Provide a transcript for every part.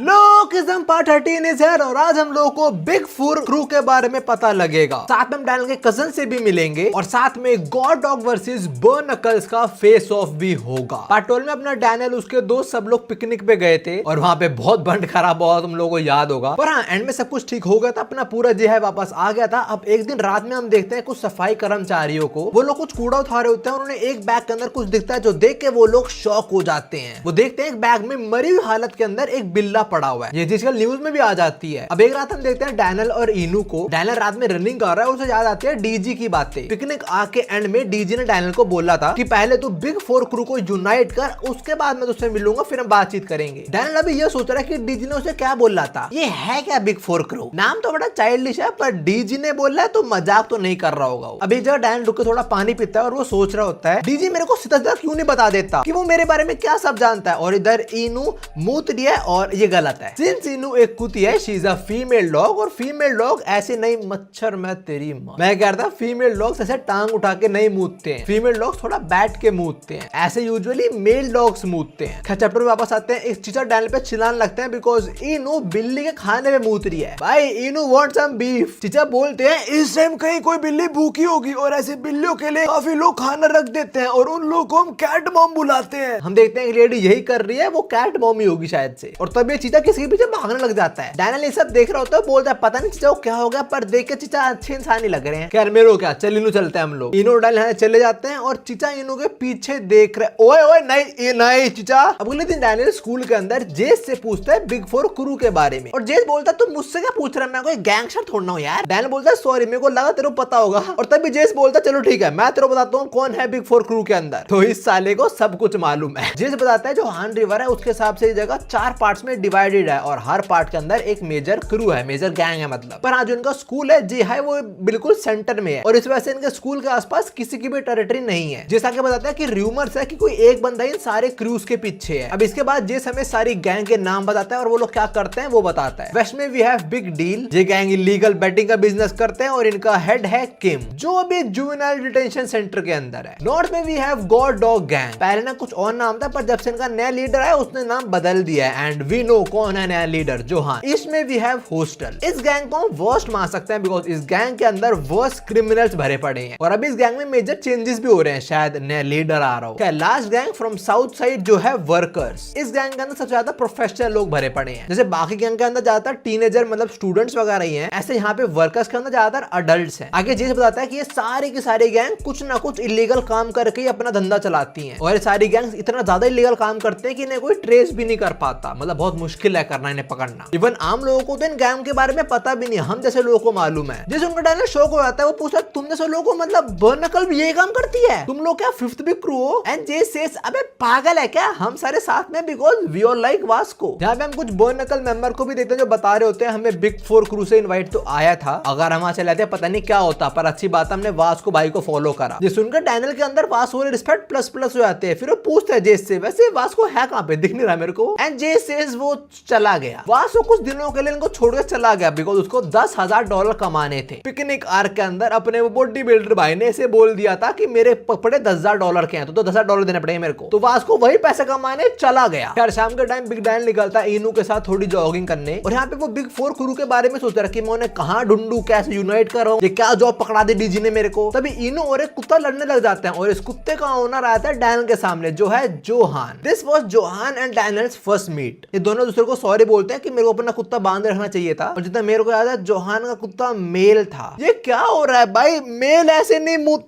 लोकिज्म part 13 is here और आज हम लोगों को बिग फोर क्रू के बारे में पता लगेगा। साथ में हम डैनियल के कजन से भी मिलेंगे और साथ में गॉड डॉग वर्सेस बर्नकल्स का फेस ऑफ भी होगा। पार्ट 12 में अपना डैनियल उसके दोस्त सब लोग पिकनिक पे गए थे और वहां पे बहुत बंड खराब हुआ, तुम लोगों को याद होगा। पर हाँ, एंड में सब कुछ ठीक हो गया था, अपना पूरा जो है वापस आ गया था। अब एक दिन रात में हम देखते हैं कुछ सफाई कर्मचारियों को, वो लोग कुछ कूड़ा उठा रहे होते हैं। उन्होंने एक बैग के अंदर कुछ दिखता है जो देख के वो लोग शॉक हो जाते हैं। वो देखते हैं एक बैग में मरी हुई हालत के अंदर एक बिल्ला पड़ा हुआ है। ये चीज कल न्यूज में भी आ जाती है। अब एक रात हम देखते हैं डैनियल और इनू को। डैनियल रात में रनिंग कर रहा है, उसे याद आती है डीजी की बातें। पिकनिक आके एंड में डीजी ने डैनियल को बोला था कि पहले तू बिग फोर क्रू को यूनाइट कर, उसके बाद मैं तुझसे मिलूंगा, फिर हम बातचीत करेंगे। डैनियल अभी ये सोच रहा है कि डीजी ने उसे क्या बोला था, ये है क्या बिग फोर क्रू? नाम तो बड़ा चाइल्डिश है, पर डीजी ने बोला है तो मजाक तो नहीं कर रहा होगा। अभी जब डैनियल रुक के थोड़ा पानी पीता है और वो सोच रहा होता है डीजी मेरे को सीधा क्यों नहीं बता देता कि वो मेरे बारे में क्या सब जानता है। और इधर इनू मूत दिया और ये गलत है। सिंस इनू एक कुती है, she is a female dog और फीमेल डॉग ऐसे नहीं, मच्छर मैं तेरी मां, मैं कह रहा था फीमेल डॉग्स ऐसे टांग उठा के नहीं मूतते हैं। फीमेल डॉग्स थोड़ा बैठ के मूतते हैं, ऐसे यूजुअली मेल डॉग्स मूतते हैं। चैप्टर में वापस आते हैं। एक चीचा डैनियल पे चिल्लाने लगते हैं बिकॉज इनू बिल्ली के खाने में मूत रही है। भाई इनू वांट सम बीफ। चीचा बोलते हैं इस टाइम कहीं कोई बिल्ली भूखी होगी और ऐसे बिल्लियों के लिए काफी लोग खाना रख देते हैं और उन लोगों को हम कैट मॉम बुलाते हैं। हम देखते हैं एक लेडी यही कर रही है, वो कैट मॉम ही होगी शायद से। और तब ये चीचा किसी के पीछे भागने लग जाता है। डैनियल ये सब देख रहा होता है, बोलता है पता नहीं चीचा को क्या हो गया, पर देख के चीचा अच्छे इंसान ही लग रहे हैं। खैर मेरे को क्या, चल इनू चलते हैं हम लोग। इनू डैनियल चले जाते हैं और चीचा इनू के पीछे देख रहे। ओए ओए नहीं नहीं चीचा। अगले दिन डैनियल स्कूल के अंदर जेस से पूछता है बिग फोर क्रू के बारे में और जेस बोलता है तुम मुझसे क्या पूछ रहा है, मैं कोई गैंगस्टर थोड़ा हूं यार। डैनियल बोलता है सॉरी, मेरे को लगा तेरे को पता होगा। और तभी जेस बोलता है चलो ठीक है, मैं तेरे को बताता हूँ कौन है बिग फोर क्रू के अंदर। तो इस साले को सब कुछ मालूम है। जेस बताता है जो हान रिवर है उसके हिसाब से ये जगह 4 पार्ट्स में डिवाइडेड है और हर पार्ट के अंदर एक मेजर क्रू है, मेजर गैंग है मतलब। पर आज उनका स्कूल है जी है वो बिल्कुल सेंटर में है और इस वजह से इनके स्कूल के आसपास किसी की भी टेरिटरी नहीं है। जैसा कि बताता है कि रूमर्स है कि कोई एक बंदा इन सारे क्रूज के पीछे है। अब इसके बाद जेस हमें सारी गैंग के नाम बताता है और वो लोग क्या करते हैं वो बताता है। वेस्ट में वी हैव बिग डील, ये गैंग इलीगल बेटिंग का बिजनेस करते हैं और इनका हेड है किम जो अभी जुवेनाइल डिटेंशन सेंटर के अंदर है। नॉर्थ में we have god dog gang, पहले ना कुछ और नाम था पर जब से इनका नया लीडर है उसने नाम बदल दिया है एंड वी नो कौन है नया लीडर, जोहान। ईस्ट में वी हैव होस्टल, इस गैंग को हम वर्स्ट मान सकते हैं बिकॉज इस गैंग के अंदर वर्स्ट क्रिमिनल्स भरे पड़े हैं और अभी इस गैंग में मेजर चेंजेस भी हो रहे हैं, शायद नया लीडर आ रहा हो। Last gang from south side जो है वर्कर्स, इस गैंग के अंदर सबसे ज्यादा प्रोफेशनल लोग भरे पड़े हैं। जैसे बाकी गैंग के अंदर ज्यादातर टीनेजर मतलब स्टूडेंट्स वगैरह ही हैं, ऐसे यहाँ पे वर्कर्स के अंदर ज्यादातर अडल्ट्स हैं। आगे जेस बताता है कि ये सारी की सारी गैंग कुछ ना कुछ इलीगल काम करके ही अपना धंधा चलाती हैं और ये सारी गैंग्स इतना ज्यादा इलीगल काम करते हैं कि इन्हें कोई ट्रेस भी नहीं कर पाता, मतलब बहुत मुश्किल है करना इन्हें पकड़ना। इवन आम लोगों को तो इन गैंग के बारे में पता भी नहीं, हम जैसे लोगों को मालूम है। जैसे उनका डैनियल शौक हो जाता है, वो पूछता है तुम जैसे लोगों को मतलब बर्नकल भी यही काम करती है, तुम लोग क्या फिफ्थ बिग क्रू हो? एंड जेस सेज अबे पागल है क्या, हम सारे साथ में because we are like Vasco. यहाँ पे हम कुछ बर्नकल मेंबर को भी देखते हैं जो बता रहे होते हैं हमें बिग फोर क्रू से इनवाइट तो आया था, अगर हम वहां चले जाते पता नहीं क्या होता, पर अच्छी बात हमने वास्को भाई को फॉलो करा। ये सुनकर डैनियल के अंदर वास्को और रिस्पेक्ट प्लस प्लस हो जाते हैं। फिर वो पूछता है जेस से वैसे वास्को है कहां पे, दिख नहीं रहा मेरे को। एंड जेस सेज वो चला गया, वास्को कुछ दिनों के लिए इनको छोड़कर चला गया बिकॉज उसको $10,000 कमाने थे। पिकनिक आर्क के अंदर अपने वो बॉडी बिल्डर भाई ने इसे बोल दिया था कि मेरे पकड़े $10,000 के हैं तो $10,000 देने पड़ेंगे मेरे को, तो वास्को वही पैसे कमाने चला गया। यार शाम के टाइम बिग डैनियल निकलता है इनू के साथ थोड़ी जॉगिंग करने और यहाँ पे वो बिग फोर क्रू के बारे में सोच रहा कि मैं उन्हें कहाँ ढूंढूं, कैसे यूनाइट कर रहा हूँ, ये क्या जॉब पकड़ा दी डीजी ने मेरे को। तभी इनू और एक कुत्ता लड़ने लग जाते हैं और इस कुत्ते का ओनर आता है डैनियल के सामने जो है Johan. This was Johan and Daniel's first meet. ये दोनों दूसरे को सॉरी बोलते हैं कि मेरे को अपना कुत्ता बांध रखना चाहिए था और जितना मेरे को याद है जोहान का कुत्ता मेल था। ये क्या हो रहा है भाई, मेल ऐसे नहीं मुंह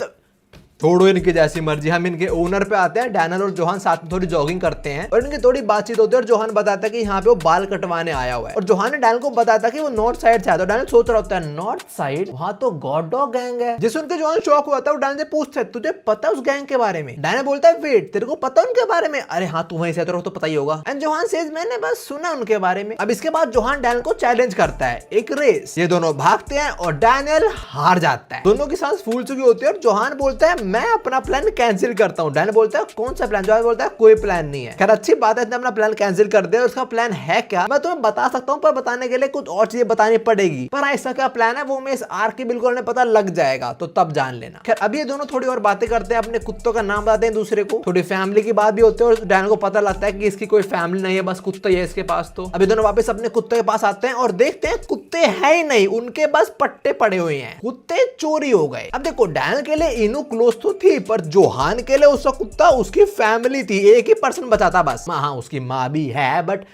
छोड़ो इनकी जैसी मर्जी। हम इनके ओनर पे आते हैं, डैनियल और जोहान साथ में थोड़ी जॉगिंग करते हैं और इनकी थोड़ी बातचीत होती है और जोहान बताता है कि यहाँ पे वो बाल कटवाने आया हुआ है और जोहान ने डैनियल को बताता है कि वो नॉर्थ साइड से आया। तो डैनियल सोच रहा होता है नॉर्थ साइड, वहां तो गॉड डॉग गैंग है। जिस उनके जोहान शौक हुआ था वो डैनियल से पूछता है तुझे पता है उस गैंग के बारे में? डैनियल बोलता है वेट तेरे को पता उनके बारे में? अरे हाँ तू वहीं से तो पता ही होगा। एंड जोहान सेज मैंने बस सुना उनके बारे में। अब इसके बाद जोहान डैनियल को चैलेंज करता है एक रेस, ये दोनों भागते हैं और डैनियल हार जाता है। दोनों की सांस फूल चुकी होती है और जोहान बोलता है मैं अपना प्लान कैंसिल करता हूँ। डैनियल बोलता है कौन सा प्लान? जॉन बोलता है कोई प्लान नहीं है। खैर अच्छी बात है, अपना प्लान कैंसिल कर दे। उसका प्लान है क्या मैं तुम्हें बता सकता हूँ, पर बताने के लिए कुछ और चीजें बतानी पड़ेगी। पर ऐसा क्या प्लान है वो मैं इस आर्क की बिल्कुल पता लग जाएगा, तो तब जान लेना। खैर अभी ये दोनों थोड़ी और बातें करते हैं, अपने कुत्तों का नाम बताते हैं दूसरे को, थोड़ी फैमिली की बात भी होती है और डैनियल को पता लगता है कि इसकी कोई फैमिली नहीं है, बस कुत्ता ही है इसके पास। तो अभी दोनों वापस अपने कुत्ते के पास आते हैं और देखते हैं कुत्ते है ही नहीं, उनके पास पट्टे पड़े हुए हैं, कुत्ते चोरी हो गए। अब देखो डैनियल के लिए इनू क्लोज तो थी, पर जोहान के लिए उसका कुत्ता उसकी फैमिली थी, एक ही पर्सन बचा था बस। हाँ उसकी माँ भी है, बट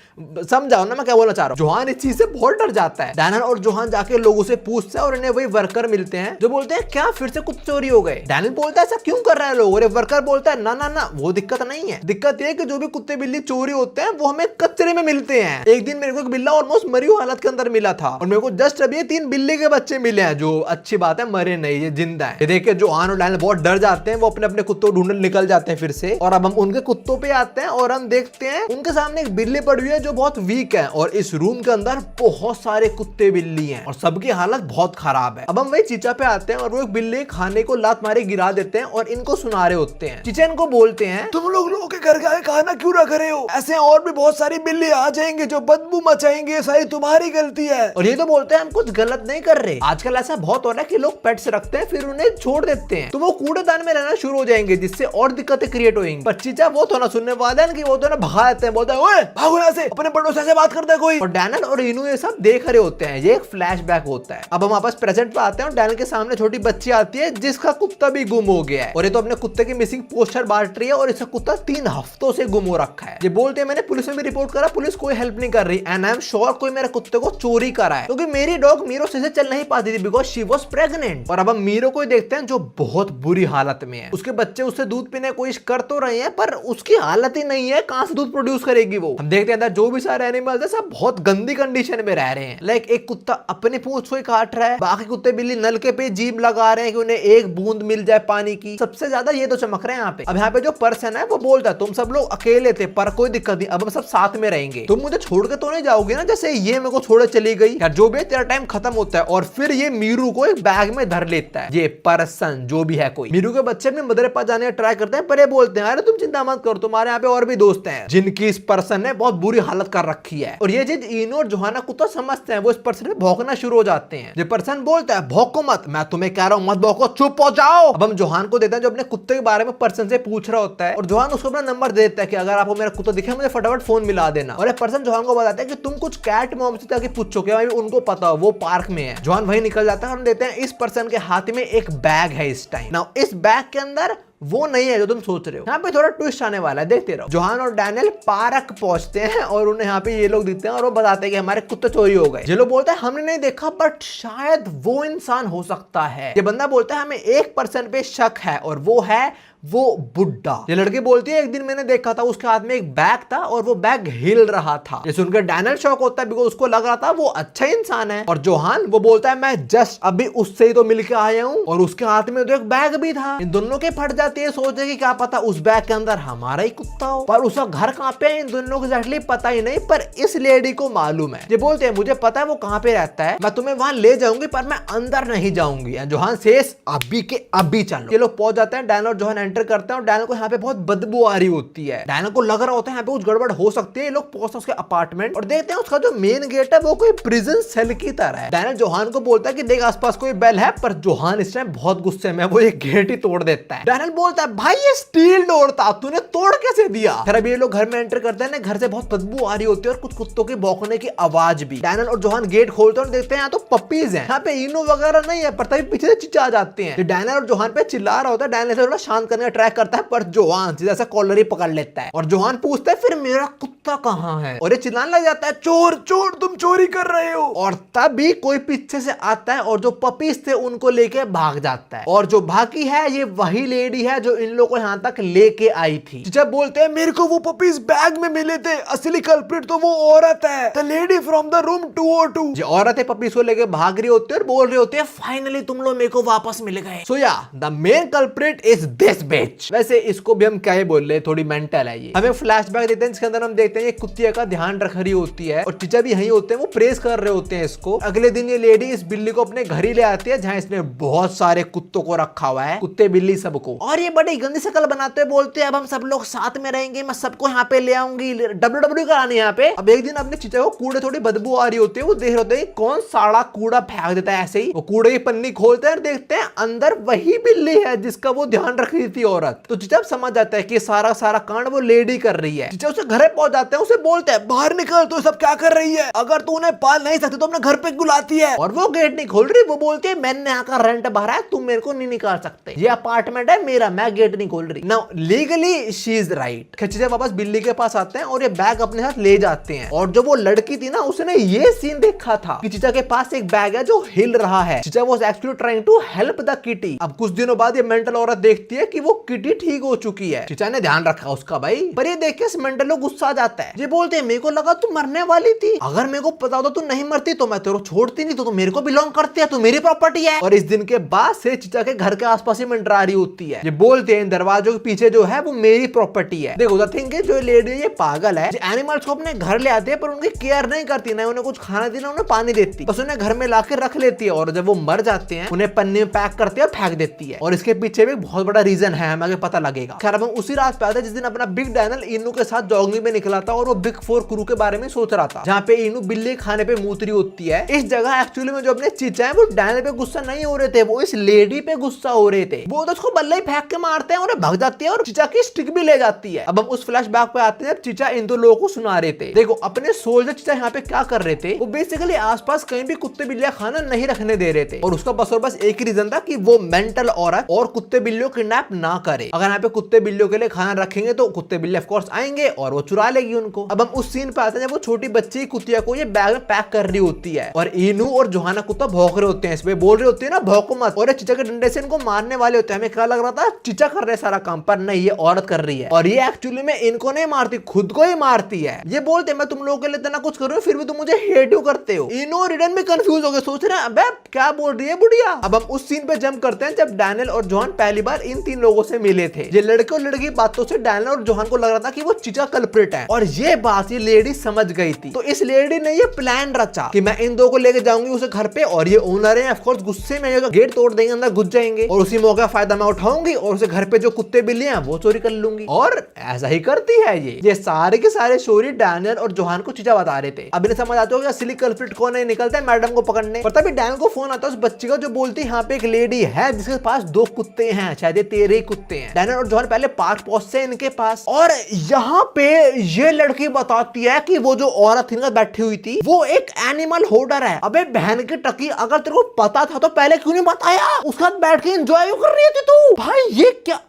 समझाओ ना मैं क्या बोलना चाह रहा हूँ। जोहान इस चीज से बहुत डर जाता है। डैनियल और जोहान जाके लोगों से पूछते हैं और इन्हें वही वर्कर मिलते हैं जो बोलते हैं क्या फिर से कुत्ते चोरी हो गए? डैनियल बोलता है ऐसा क्यों कर रहा है लोग? और वर्कर बोलता है ना ना ना वो दिक्कत नहीं है, दिक्कत ये कि जो भी कुत्ते बिल्ली चोरी होते हैं वो हमें कचरे में मिलते हैं। एक दिन मेरे को एक बिल्ला ऑलमोस्ट मरी हुई हालत के अंदर मिला था और मेरे को जस्ट अभी 3 बिल्ली के बच्चे मिले हैं, जो अच्छी बात है मरे नहीं, ये जिंदा है। ये देख के जोहान और डैनियल बहुत डर जाते हैं, वो अपने अपने कुत्तों ढूंढने निकल जाते हैं फिर से। और अब हम उनके कुत्तों पे आते हैं और हम देखते हैं उनके सामने एक बिल्ली पड़ी हुई है जो बहुत वीक है और इस रूम के अंदर बहुत सारे कुत्ते बिल्ली हैं और सबकी हालत बहुत खराब है। अब हम वही चीचा पे आते हैं और वो एक बिल्ली खाने को लात मारे गिरा देते हैं और इनको सुना रहे होते हैं। चीचा इनको बोलते हैं तुम लोगों के घर का खाना क्यों रख रहे हो? ऐसे और भी बहुत सारी बिल्ली आ जाएंगे जो बदबू मचाएंगे, सारी तुम्हारी गलती है। और ये तो बोलते हैं हम कुछ गलत नहीं कर रहे। आजकल ऐसा बहुत हो रहा है कि लोग पेट्स रखते हैं फिर उन्हें छोड़ देते हैं तो वो कूड़ेदान में रहना शुरू हो जाएंगे, जिससे और दिक्कतें क्रिएट होंगी। पर चीचा वो तो ना सुनने वाले हैं कि वो तो ना भगा देते हैं, बोलते हैं ओए भागो यहाँ से, अपने पड़ोसी से बात करता है कोई। और डैनियल और इनू ये सब देख रहे होते हैं, ये एक फ्लैशबैक होता है। अब हम वापस प्रेजेंट पे आते हैं और डैनियल के सामने छोटी बच्ची आती है जिसका कुत्ता भी गुम हो गया है और ये तो अपने कुत्ते की मिसिंग पोस्टर बांट रही है और इसका कुत्ता 3 हफ्तों से गुम हो रखा है। ये बोलते हैं मैंने पुलिस में भी रिपोर्ट करा, पुलिस कोई हेल्प नहीं कर रही एंड आई एम श्योर कोई मेरे कुत्ते को चोरी करा है, क्योंकि मेरी डॉग मीरो से चल नहीं पाती थी बिकॉज शी वाज प्रेग्नेंट। और अब हम मीरो को देखते हैं जो बहुत बुरी हालत में है। उसके बच्चे उससे दूध पीने की कोशिश कर तो रहे हैं पर उसकी हालत ही नहीं है, कहां से दूध प्रोड्यूस करेगी वो। हम देखते हैं अंदर जो भी सारे एनिमल्स है सब बहुत गंदी कंडीशन में रह रहे हैं। लाइक एक कुत्ता अपने पूंछ को काट रहा है, बाकी कुत्ते बिल्ली नलके पे जीभ लगा रहे हैं कि उन्हें एक बूंद मिल जाए पानी की। सबसे ज्यादा ये तो चमक रहे हैं यहाँ पे। अब यहाँ पे जो पर्सन है वो बोलता है तुम सब लोग अकेले थे पर कोई दिक्कत नहीं, अब हम सब साथ में रहेंगे, तुम मुझे छोड़ के तो नहीं जाओगे ना जैसे ये मेरे को छोड़ चली गई। यार जो भी तेरा टाइम खत्म होता है। और फिर ये मीरू को एक बैग में धर लेता है, ये पर्सन जो भी है कोई। मीरू के बच्चे अपने मदर के पास जाने का ट्राई करते हैं पर ये बोलते हैं अरे तुम चिंता मत करो, तुम्हारे यहाँ पे और भी दोस्त हैं जिनकी इस पर्सन ने बहुत बुरी हालत कर रखी है। और ये चीज इनो और जोहाना कुत्ता समझते हैं, वो इस पर्सन पे भौंकना शुरू हो जाते हैं। ये पर्सन बोलता है भौंको मत, मैं तुम्हें कह रहा हूँ मत भौंको, चुप हो जाओ। अब हम जोहान को देते हैं जो अपने कुत्ते के बारे में पर्सन से पूछ रहा होता है और जोहान उसको अपना नंबर दे देता है कि अगर आपको मेरा कुत्ता दिखे मुझे फटाफट फोन मिला देना। और पर्सन जोहान को बताता है कि तुम कुछ कैट मॉम से जाके पूछो क्या उनको पता हो, वो पार्क में है। जोहान वही निकल जाता है। हम देते हैं इस पर्सन के हाथ में एक बैग है इस टाइम। नाउ इस बैग के अंदर वो नहीं है जो तुम सोच रहे हो। यहाँ पे थोड़ा ट्विस्ट आने वाला है, देखते रहो। जोहान और डैनियल पार्क पहुंचते हैं और उन्हें यहाँ पे ये लोग दिखते हैं और वो बताते हैं कि हमारे कुत्ते चोरी हो गए। ये लोग बोलते हैं हमने नहीं देखा बट शायद वो इंसान हो सकता है। ये बंदा बोलता है हमें एक पर्सन पे शक है और वो है वो बुड्ढा। ये लड़की बोलती है एक दिन मैंने देखा था उसके हाथ में एक बैग था और वो बैग हिल रहा था। ये सुनकर डैनियल शॉक होता है बिकॉज़ उसको लग रहा था वो अच्छा इंसान है। और जोहान वो बोलता है मैं जस्ट अभी उससे ही तो मिलके आया हूँ और उसके हाथ में तो एक बैग भी था। इन दोनों के फट जाती है, सोचे कि क्या पता उस बैग के अंदर हमारा ही कुत्ता हो, पर उसका घर कहाँ पे है इन दोनों को एग्जैक्टली पता ही नहीं, पर इस लेडी को मालूम है। ये बोलते हैं मुझे पता है वो कहाँ पे रहता है, मैं तुम्हें वहां ले जाऊंगी पर मैं अंदर नहीं जाऊंगी। जोहान सेस अभी के अभी चलो। ये लोग पहुंच जाते हैं, डैनियल और जोहान एंटर करते हैं और डैनियल को यहाँ पे बहुत बदबू आ रही होती है। डैनियल को लग रहा होता है यहाँ पे कुछ गड़बड़ हो सकती है। ये लोग पहुंचते हैं उसके अपार्टमेंट और देखते हैं उसका जो मेन गेट है वो कोई प्रिजन सेल की तरह है। डैनियल जोहान को बोलता है कि देख आसपास कोई बेल है, पर जोहान इस टाइम बहुत गुस्से में, वो ये गेट ही तोड़ देता है। डैनियल बोलता है भाई ये स्टील डोर था, तूने तोड़ कैसे दिया? फिर अभी ये लोग घर में एंटर करते हैं, घर से बहुत बदबू आ रही होती है और कुछ कुत्तों के भौंकने की आवाज भी। डैनियल और जोहान गेट खोलते हैं और देखते हैं यहाँ तो पपीज हैं, यहाँ पे इनो वगैरह नहीं है, पर तभी पीछे से चिचा जाते हैं। डैनियल और जोहान पे चिल्ला रहा होता है, डैनियल से थोड़ा शांत करने का ट्राई करता है पर जोहान सीधा सा कॉलर ही पकड़ लेता है और जोहान पूछता है फिर मेरा कुत्ता कहाँ है? और ये चिल्लाने लग जाता है चोर चोर तुम चोरी कर रहे हो। और तभी कोई पीछे से आता है और जो पपीज थे उनको लेके भाग जाता है। और जो भागी है ये वही लेडी है है जो इन लोगों को यहाँ तक लेके आई थी। चीचा बोलते हैं मेरे को वो पपीज बैग में मिले थे, असली कल्प्रिट तो वो औरत है, the lady from the room 202। जो औरतें पपीज को लेके भाग रही होती है और बोल रहे होते हैं फाइनली तुम लोग मेरे को वापस मिल गए। सो या the main culprit is this बिच। वैसे इसको भी हम क्या ही बोल रहे, थोड़ी मेंटल है ये। हमें फ्लैशबैक देते हैं जिसके अंदर हम देखते हैं ये कुत्तिया का ध्यान रख रही होती है और चीचा भी यहीं होते हैं, वो प्रेस कर रहे होते हैं इसको। अगले दिन ये लेडी इस बिल्ली को अपने घर ही ले आती है जहाँ इसने बहुत सारे कुत्तों को रखा हुआ है, कुत्ते बिल्ली सबको। और ये बड़ी गंदी शक्ल बनाते हुए बोलते हैं अब हम सब लोग साथ में रहेंगे, मैं सबको यहाँ पे ले आऊंगी, WWE करानी यहाँ पे। अब एक दिन अपने चीचा को कूड़े थोड़ी बदबू आ रही होती है, वो देख रहे होते हैं कौन साड़ा कूड़ा फेंक देता है ऐसे ही। वो कूड़े की पन्नी खोलते हैं और देखते हैं अंदर वही बिल्ली है जिसका वो ध्यान रख रही थी औरत। तो चीचा समझ जाता है कि सारा कांड वो लेडी कर रही है। चीचा उसे घर पहुंच जाते हैं, उसे बोलते हैं बाहर निकल, तो सब क्या कर रही है, अगर तू उन्हें पाल नहीं सकती तो अपने घर पे बुलाती है। और वो गेट नहीं खोल रही, वो बोलती है मैंने यहाँ का रेंट भरा है, तुम मेरे को नहीं निकाल सकते, ये अपार्टमेंट है मेरा, मैं गेट नहीं खोल रही। Now legally she is right. चीचा वापस बिल्ली के पास आते हैं और ये बैग अपने साथ ले जाते हैं। और जो वो लड़की थी ना उसने ये सीन देखा था कि चीचा के पास एक बैग है जो हिल रहा है। चीचा was actually trying to help the kitty. अब कुछ दिनों बाद ये मेंटल औरत देखती है कि वो किटी ठीक हो चुकी है। चीचा ने ध्यान रखा उसका भाई, पर ये देख के इस मेंटल को गुस्सा आ जाता है। ये बोलते हैं मेरे को लगा तू मरने वाली थी, अगर मेरे को पता होता तू नहीं मरती तो मैं तेरे को छोड़ती नहीं, तो मेरे को बिलोंग करती है, तो मेरी प्रॉपर्टी है। और इस दिन के बाद से चीचा के घर के आसपास ही मंडरा रही होती है। ये बोलते हैं दरवाजों के पीछे जो है वो मेरी प्रॉपर्टी है। देखो द थिंग है जो लेडी ये पागल है, एनिमल्स को अपने घर ले आती है पर उनकी केयर नहीं करती, ना उन्हें कुछ खाना देना, उन्हें पानी देती, बस उन्हें घर में लाके रख लेती है। और जब वो मर जाते हैं उन्हें पन्नी में पैक करती है और फेंक देती है। और इसके पीछे भी बहुत बड़ा रीजन है, हमें आगे पता लगेगा। खैर हम उसी रात पे आते हैं जिस दिन अपना बिग डैनियल इनू के साथ जॉगिंग में निकला था और वो बिग 4 क्रू के बारे में सोच रहा था, जहाँ पे इनू बिल्ली खाने पे मूतरी होती है। इस जगह एक्चुअली में जो अपने चीचा है वो डैनियल पे गुस्सा नहीं हो रहे थे, वो इस लेडी पे गुस्सा हो रहे थे। वो तो उसको बल्ले ही फेंक के मारते हैं और भाग जाती है और चीचा की स्टिक भी ले जाती है। अब हम उस फ्लैशबैक पे आते हैं, चीचा इन दो लोगों को सुना रहे थे। देखो अपने सोल्जर चीचा यहाँ पे क्या कर रहे थे, वो बेसिकली आसपास कहीं भी कुत्ते बिल्लियां खाना नहीं रखने दे रहे थे। और उसका बस और बस एक ही रीजन था कि वो मेंटल औरत और कुत्ते बिल्लियों को किडनैप ना करे। अगर यहाँ पे कुत्ते बिल्लियों के लिए खाना रखेंगे तो कुत्ते बिल्ली ऑफ कोर्स आएंगे और वो चुरा लेगी उनको। अब हम उस सीन पे आते हैं जब वो छोटी बच्ची कुतिया को ये बैग में पैक कर रही होती है और इनू और जोहाना कुत्ता भौंक रहे होते हैं, इसमें बोल रहे होते हैं ना भौंको मत, और चीचा के डंडे से इनको मारने वाले होते हैं। हमें क्या लग रहा था चीचा कर रहे सारा काम, पर नहीं ये औरत कर रही है। और ये एक्चुअली में इनको नहीं मारती, खुद को ही मारती है। ये बोलते मैं तुम लोगों के लिए इतना कुछ कर रही हूँ फिर भी तुम मुझे हेट क्यों करते हो। इनो रिडन में कंफ्यूज हो गए, सोच रहे हैं अबे क्या बोल रही है बुढ़िया। अब हम उस सीन पे जंप करते हैं जब डैनियल और जोहान पहली बार इन तीन लोगों से मिले थे। ये लड़के और लड़की बातों से डैनियल और जोहान को लग रहा था कि वो चीचा कल्प्रिट है और ये बात ये लेडी समझ गई थी। तो इस लेडी ने ये प्लान रचा कि मैं इन दो को लेके जाऊंगी उसे घर पे और ये ओनर है ऑफ कोर्स गुस्से में गेट तोड़ देंगे, अंदर घुस जाएंगे और उसी मौके का फायदा मैं उठाऊंगी और उसे घर पे जो कुत्ते बिल्ली हैं वो चोरी कर लूंगी। और ऐसा ही करती है ये सारे के सारे स्टोरी डैनियल और जोहान को चीचा बता रहे थे। अब इन्हें समझ आता होगा असली कल्प्रिट कौन है, निकलता है मैडम को पकड़ने। पर तभी डैनियल को फोन आता है उस बच्ची का जो बोलती है यहाँ पे एक लेडी है जिसके पास 2 कुत्ते हैं, शायद ये 13 कुत्ते हैं। डैनियल और जोहान पहले पार्क पहुंचते हैं इनके पास और यहाँ पे ये लड़की बताती है कि वो जो औरत इनका बैठी हुई थी वो एक एनिमल होल्डर है। अबे बहन की टकी, अगर तेरे को पता था तो पहले क्यों नहीं बताया, उसके साथ बैठ के एंजॉय कर रही थी तू। भाई ये क्या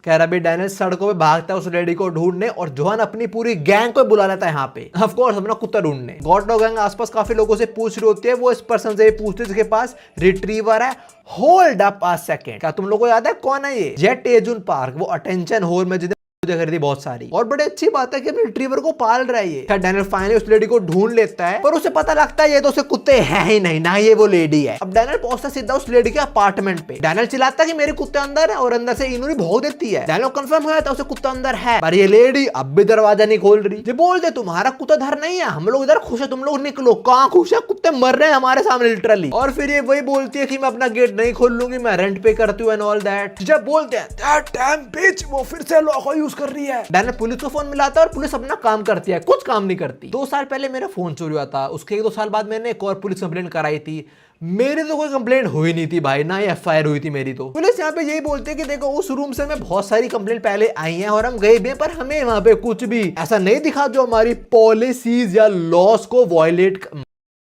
कह रहा। अभी डैनियल सड़कों पे भागता है उस लेडी को ढूंढने और जोहान अपनी पूरी गैंग को बुला लेता है यहाँ पे, ऑफ कोर्स अपना कुत्ता ढूंढने। गॉड डॉग गैंग आसपास काफी लोगों से पूछ रही होती है, वो इस पर्सन से पूछते जिसके पास रिट्रीवर है। होल्ड अप अ सेकंड, क्या तुम लोगों को याद है कौन है ये टेजुन पार्क, वो अटेंशन होल में जितने खरीदी बहुत सारी। और बड़ी अच्छी बात है कि अपने रिट्रीवर को पाल रहा है ये। डैनियल फाइनली उस लेडी को ढूंढ लेता है पर उसे पता लगता है ये तो उसे कुत्ते हैं ही नहीं, ना ये वो लेडी है। अब डैनियल पहुंचता सीधा उस लेडी के अपार्टमेंट पे। डैनियल चिल्लाता है कि मेरे कुत्ते अंदर है और अंदर से इन्होंने भौंक देती है। डैनियल कंफर्म हो जाता है उसे कुत्ता अंदर है, पर ये लेडी अब भी दरवाजा नहीं खोल रही। ये बोलते तुम्हारा कुत्ता इधर नहीं है, हम लोग इधर खुश है, तुम लोग निकलो। कहाँ खुश है, कुत्ते मर रहे हैं हमारे सामने लिटरली। और फिर ये वही बोलती है कि मैं अपना गेट नहीं खोल लूंगी, मैं रेंट पे करती हूँ एंड ऑल दैट। जब बोलते हैं दैट डैम बिच, वो फिर से लॉक को यूज कर रही है। डैनियल पुलिस को फोन मिलाता है और पुलिस अपना काम करती है, कुछ काम नहीं करती। 2 साल पहले मेरा फोन चोरी हुआ था, उसके 1-2 साल बाद मैंने एक और पुलिस कंप्लेंट कराई थी। मेरी तो कोई कंप्लेंट हुई नहीं थी भाई, ना ही एफआईआर हुई थी मेरी। तो पुलिस यहाँ पे यही बोलती है कि देखो उस रूम से में बहुत सारी कंप्लेंट पहले आई हैं और हम गए भी हैं, पर हमें वहां पे कुछ भी ऐसा नहीं दिखा जो हमारी पॉलिसीज या लॉस को वायलेट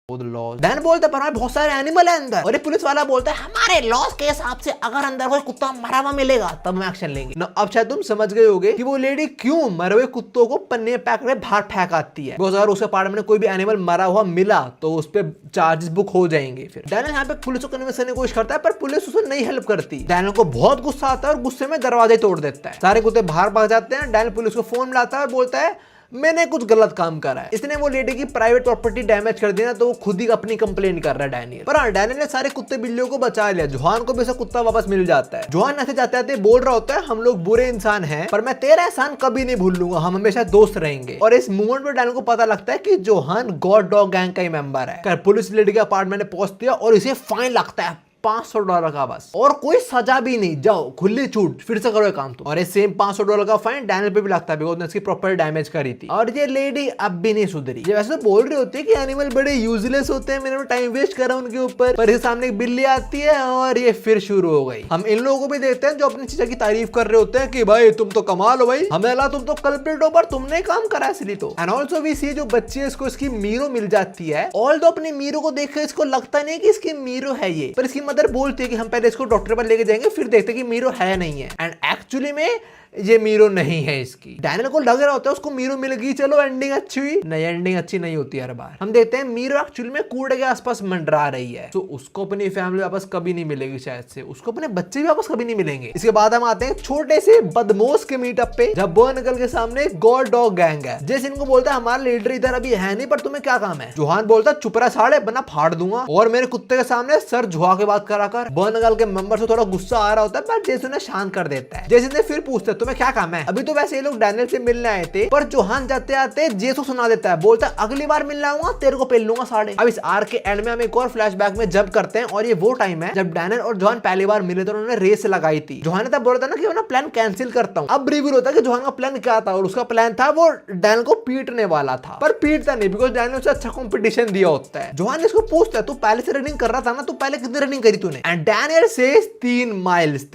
डैन बोलता है पर बहुत सारे एनिमल है अंदर, और ये पुलिस वाला बोलता है हमारे लॉस के हिसाब से अगर अंदर कोई कुत्ता मरा हुआ मिलेगा तब हम एक्शन लेंगे ना। अब शायद तुम समझ गए होगे कि वो लेडी क्यों मरे हुए कुत्तों को पन्ने में पैक करके बाहर फेंक आती है। अगर उसके अपार्टमेंट में कोई भी एनिमल मरा हुआ मिला तो उस पर चार्जेस बुक हो जाएंगे। फिर डैनियल यहाँ पे पुलिस को कन्विंस करने की कोशिश करता है पर पुलिस उसे नहीं हेल्प करती। डैनियल को बहुत गुस्सा आता है और गुस्से में दरवाजे तोड़ देता है। सारे कुत्ते बाहर भाग जाते हैं। डैनियल पुलिस को फोन मिलाता है और बोलता है मैंने कुछ गलत काम करा है, इसने वो लेडी की प्राइवेट प्रॉपर्टी डैमेज कर दी ना, तो वो खुद ही अपनी कंप्लेन कर रहा है डैनियल। पर डैनियल ने सारे कुत्ते बिल्लियों को बचा लिया। जोहान को भी ऐसा कुत्ता वापस मिल जाता है। जोहान ऐसे जाते जाते बोल रहा होता है हम लोग बुरे इंसान हैं पर मैं तेरा एहसान कभी नहीं भूल लूंगा, हम हमेशा दोस्त रहेंगे। और इस मूवमेंट में डैनियल को पता लगता है कि जोहान गॉड डॉग गैंग का ही मेंबर है। पुलिस लेडी के अपार्टमेंट में पहुंच दिया और इसे फाइन लगता है $500 का बस, और कोई सजा भी नहीं, जाओ खुली छूट, फिर से करो काम तो। और ये सेम $500 का फाइन डैनियल पे भी लगता है बिकॉज़ उसने इसकी प्रॉपर्टी डैमेज करी थी। और ये लेडी अब भी नहीं सुधरी। ये वैसे बोल रही होती है कि एनिमल बड़े यूजलेस होते हैं, मैंने टाइम वेस्ट करा उनके ऊपर, पर इसके सामने एक बिल्ली आती है और ये फिर शुरू हो गई। हम इन लोगों को भी देखते हैं जो अपनी चीजें की तारीफ कर रहे होते हैं कि भाई तुम तो कमाल हो भाई, हमें लगा तुम तो कल्प्रिट हो पर तुमने काम करा इसलिए तो। एंड ऑल्सो वी सी जो बच्ची है इसको इसकी मीरो मिल जाती है। ऑल दो अपनी मीरो को देखकर इसको लगता नहीं कि इसकी मीरो है ये, पर इसकी मदर बोलती है कि हम पहले इसको डॉक्टर पर लेके जाएंगे फिर देखते कि मीरो है नहीं है। एंड एक्चुअली में ये मीरो नहीं है इसकी। डैनियल को लग रहा होता है उसको मीरो मिल गई, चलो एंडिंग अच्छी हुई। नहीं, एंडिंग अच्छी नहीं होती हर बार। हम देखते हैं मीरो एक्चुअली में कूड़े के आसपास मंडरा रही है, तो उसको अपनी फैमिली वापस कभी नहीं मिलेगी, शायद से उसको अपने बच्चे भी वापस कभी नहीं मिलेंगे। इसके बाद हम आते हैं छोटे से बदमोश के मीटअप पे, जब बर्नकल के सामने गॉड डॉग गैंग है। जैसे इनको बोलता है हमारा लीडर इधर अभी है नहीं पर तुम्हें क्या काम है। जोहान बोलता है चुप रहा साढ़े बना फाड़ दूंगा, और मेरे कुत्ते के सामने सर झुका के बात करा कर। बर्नकल के मेंबर से थोड़ा गुस्सा आ रहा होता है पर जेसन उन्हें शांत कर देता है। जेसन ने फिर पूछता है तुम्हें क्या काम है। तो वैसे ये लोग डैनियल से मिलने आए थे पर जोहान जाते आते जेसू सुना देता है, बोलता है अगली बार मिलने आऊंगा तेरे को पेल लूंगा साढ़े। अब इस आर्क के एंड में हम एक और फ्लैशबैक में जब करते हैं और ये वो टाइम है जब डैनियल और जोहान पहली बार मिले तो उन्होंने रेस लगाई थी। जोहान ने तब बोला था ना कि मैं प्लान कैंसिल करता हूं। अब रिवील होता है कि जोहान का प्लान क्या था, और उसका प्लान था वो डैनियल को पीटने वाला था, पर पीटता नहीं बिकॉज डैनियल उसे अच्छा कंपटीशन दिया होता है। जोहान इसको पूछता है तू पहले से रनिंग कर रहा था ना, तू पहले कितनी रनिंग करी तूने। And Daniel says 3 miles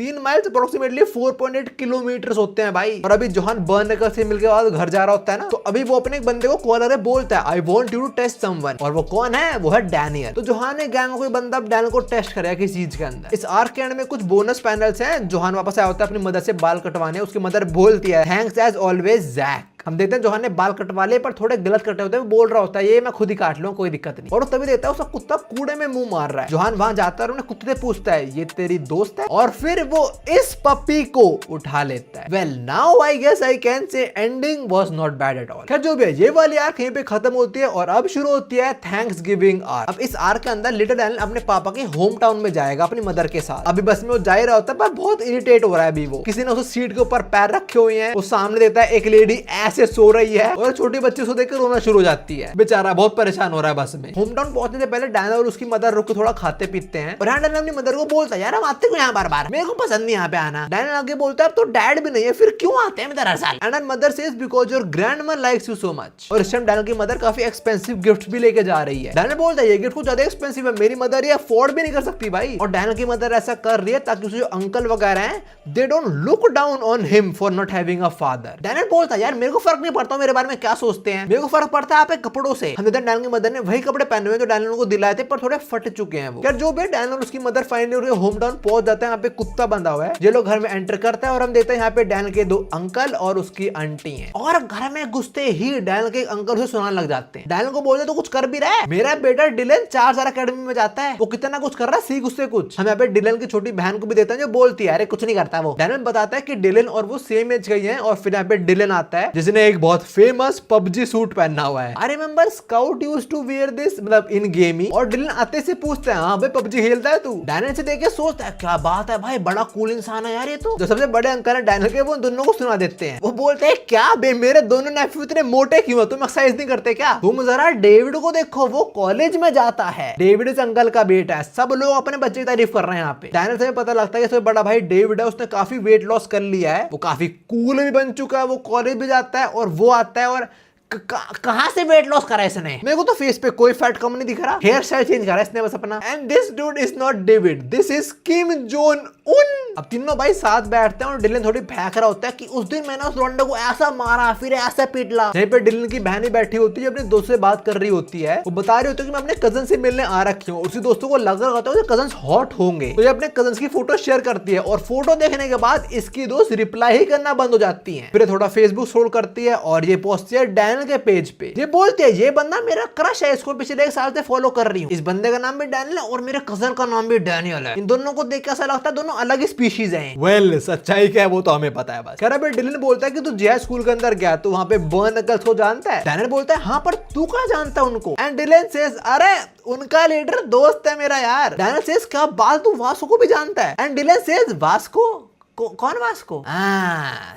approximately 4.8 kilometre होते हैं भाई। और अभी जोहान बर्न से मिलके बाद घर जा रहा होता है ना, तो अभी वो अपने एक बंदे को कॉलर है बोलता है I want you to test someone, और वो कौन है, वो है डैनियल। तो जोहान ने गैंग कोई बंदा डैनियल को टेस्ट करेगा किस चीज के अंदर। इस आर्क के एंड में कुछ बोनस पैनल्स हैं। जोहान वापस आया होता है अपनी मदर से बाल कटवाने, उसकी मदर बोलती है थैंक्स एज ऑलवेज जैक। हम देखते हैं जोहान ने बाल कटवा लिए पर थोड़े गलत कटे होते हैं, वो बोल रहा होता है ये मैं खुद ही काट लूं कोई दिक्कत नहीं। और तभी देखता है उसका कुत्ता कूड़े में मुंह मार रहा है। जोहान वहां जाता है और उन्हें कुत्ते से पूछता है ये तेरी दोस्त है, और फिर वो इस पपी को उठा लेता है। Well now I guess I can say ending was not bad at all. खैर जो भी है ये वाली आर्क यहीं पे खत्म होती है और अब शुरू होती है थैंक्स गिविंग आर्क। अब इस आर्क के अंदर लिटिल डैनियल अपने पापा के होम टाउन में जाएगा अपनी मदर के साथ। अभी बस में वो जा ही रहा होता है पर बहुत इरिटेट हो रहा है। अभी वो किसी ने उसे सीट के ऊपर पैर रखे हुए हैं, वो सामने देता है एक लेडी ऐसे सो रही है और छोटी बच्ची उसको देखकर रोना शुरू हो जाती है। बेचारा बहुत परेशान हो रहा है बस में। होम टाउन पहुंचने से पहले डैनियल और उसकी मदर रुक के थोड़ा खाते पीते हैं, और डैनियल अपनी मदर को बोलता है यार हम आते क्यों यहाँ बार-बार, मेरे को पसंद नहीं यहाँ पे आना। डैनियल आगे बोलता है अब तो डैड भी नहीं है फिर क्यों आते हैं हर साल। And mother says because your grandmother likes you so much. और इस टाइम डैनियल की मदर काफी एक्सपेंसिव गिफ्ट्स भी लेके जा रही है। डैनियल बोलता है ये गिफ्ट कुछ ज्यादा एक्सपेंसिव है, मेरी मदर ये अफोर्ड भी नहीं कर सकती भाई। और डैनियल की मदर ऐसा कर रही है ताकि उसके जो अंकल वगैरह हैं they don't look down on him for not having a father. Daniel बोलता है यार मेरे को फर्क नहीं पड़ता मेरे बारे में क्या सोचते हैं, मेरे को फर्क पड़ता है आप कपड़ों से। हम देखते हैं डैनियल की मदर ने वही कपड़े पहने हुए जो डैनियल को दिलाए थे पर थोड़े फट चुके हैं वो। यार जो भी डैनियल और उसकी मदर फाइनली होम टाउन पहुंच जाते हैं। यहाँ पे कुत्ता बंधा हुआ है, ये लोग घर में एंटर करता है और हम देखते हैं यहाँ पे डैनियल के 2 अंकल और उसकी आंटी हैं। और घर में घुसते ही डैनियल के अंकल उसे सुनाने लग जाते हैं। डैनियल को बोलते तो कुछ कर भी रहा है, मेरा बेटा डिलन 4 साल अकेडमी में जाता है, वो कितना कुछ कर रहा है सीख उससे कुछ। हम यहाँ पे डिलन की छोटी बहन को भी देते हैं जो बोलती है अरे कुछ नहीं करता वो। डैनियल बताता है कि डिलन और वो सेम एज गई है। और फिर यहाँ पे डिलन आता है जिसने एक बहुत फेमस पबजी सूट पहना हुआ है। I remember scout used to wear this मतलब इन गेम ही। और डिलन आते से पूछता है हाँ भाई पबजी खेलता है तू। डैनियल से देख के सोचता है क्या बात है भाई बड़ा कूल इंसान है यार ये तो। जो सबसे बड़े अंकल है डैनियल के वो दोनों को सुना देते हैं। वो बोलते हैं क्या बे मेरे दोनों नेफ्यू इतने मोटे क्यों, तुम एक्सरसाइज नहीं करते क्या, तुम जरा डेविड को देखो वो कॉलेज में जाता है, डेविड इस अंकल का बेटा है। सब लोग अपने बच्चे की तारीफ कर रहे हैं यहाँ पे। डैनियल से पता लगता है कि बड़ा भाई डेविड है उसने काफी वेट लॉस कर लिया है, वो काफी कूल भी बन चुका है, वो कॉलेज भी जाता है और वो आता है। और कहां से वेट लॉस करा इसने, मेरे को तो फेस पे कोई फैट कम नहीं दिख रहा, हेयर स्टाइल चेंज करा इसने बस अपना। And this dude is not David, this is Kim Jong उन। अब तीनों भाई साथ बैठते हैं और डिलन थोड़ी फेंक रहा होता है कि उस दिन मैंने उस लौंडे को ऐसा मारा फिर ऐसा पीटला। यहीं पे डिलन की बहनी बैठी होती है, अपने दोस्त से बात कर रही होती है। वो बता रही होती है कि मैं अपने कजन से मिलने आ रखी हूँ। उसी दोस्तों को लग रहा होता है कजन हॉट होंगे, तो ये अपने कजन की फोटो शेयर करती है और फोटो देखने के बाद इसकी दोस्त रिप्लाई ही करना बंद हो जाती है। फिर थोड़ा फेसबुक स्क्रॉल करती है और ये पहुंचती है डैनियल के पेज पे। ये बोलती है ये बंदा मेरा क्रश है, इसको पिछले 1 साल से फॉलो कर रही हूँ। इस बंदे का नाम भी डैनियल है और मेरे कजन का नाम भी डैनियल है। इन दोनों को देख के ऐसा लगता है दोनों अलग ही स्पीशीज हैं। वेल सच्चाई क्या है वो तो हमें पता है। बस कह रहा डिलन बोलता है कि तू जे स्कूल के अंदर गया तो वहाँ पे बर्न नकल्स को जानता है। डैनियल बोलता है हाँ पर तू कहाँ जानता है उनको। एंड डिलन सेज अरे उनका लीडर दोस्त है मेरा यार। डैनियल सेज क्या बात, तू वास्को को भी जानता है। एंड डिलन सेज वास्को कौन वास्को?